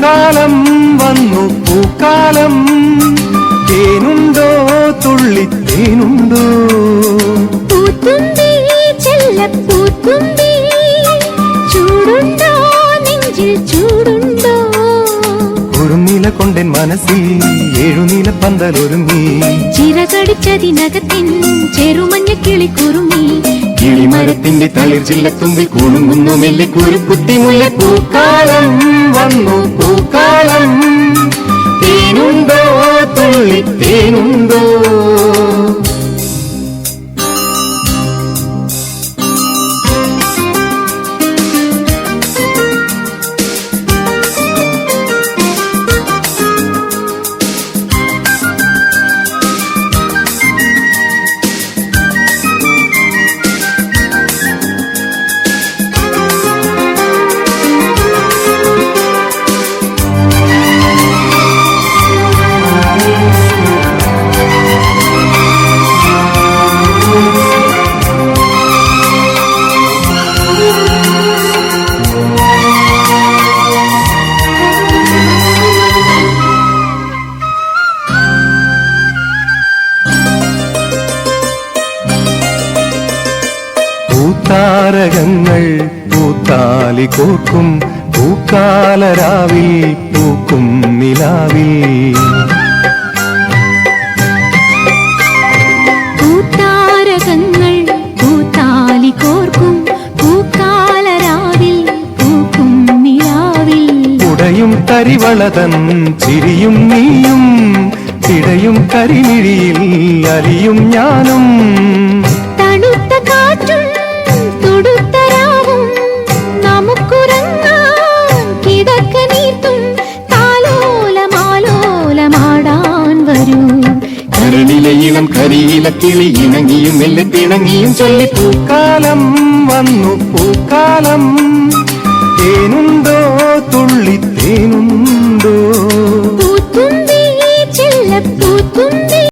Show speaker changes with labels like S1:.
S1: പൂക്കാലം വന്നു പൂക്കാലം തേനുണ്ടോ തുള്ളിത്തേനുണ്ടോ
S2: പൂത്തുമ്പി ചെല്ലപ്പൂത്തുമ്പി ചൂടുണ്ടോ നെഞ്ചിൽ ചൂടുണ്ടോ
S1: കുറുനില കൊണ്ടെൻ മനസ്സിൽ ഏഴുനീല പന്തലൊരുങ്ങി
S2: ചിറകടിച്ചതിനകത്തിൻ ചെറുമഞ്ഞ കിളി കുറുങ്ങി
S1: കിളിമരത്തിന്റെ തളിർ ചില്ലത്തുമ്പിൽ കുണുങ്ങുന്നു മെല്ലെ കുരുക്കുത്തി മുല്ല പൂക്കാലം വന്നു പൂക്കാലം തേനുണ്ടോ തുള്ളിത്തേനുണ്ടോ പൂത്താരകങ്ങൾ പൂത്താലി കോർക്കും പൂക്കാലരാവിൽ പൂക്കും നിലാവിൽ
S2: പൂത്താരകങ്ങൾ പൂത്താലി കോർക്കും പൂക്കാലരാവിൽ പൂക്കും നിലാവിൽ
S1: ഉടയും തരിവളതൻ ചിരിയും നീയും തിടയും കരിമിഴിയിൽ അലിയും ഞാനും
S2: തണുത്ത കാറ്റും തുടുത്തരാവും നമുക്കുറങ്ങാൻ കിടക്ക നീർത്തും താലോലമാലോലമാടാൻ വരൂ
S1: കരളിലെ ഇളം കരിയില കിളി ഇണങ്ങിയും മെല്ലെ തിണങ്ങിയും ചൊല്ലി പൂക്കാലം വന്നു പൂക്കാലം തേനുണ്ടോ തുള്ളിത്തേനുണ്ടോ
S2: പൂത്തുമ്പി ചെല്ലപ്പൂത്തുമ്പി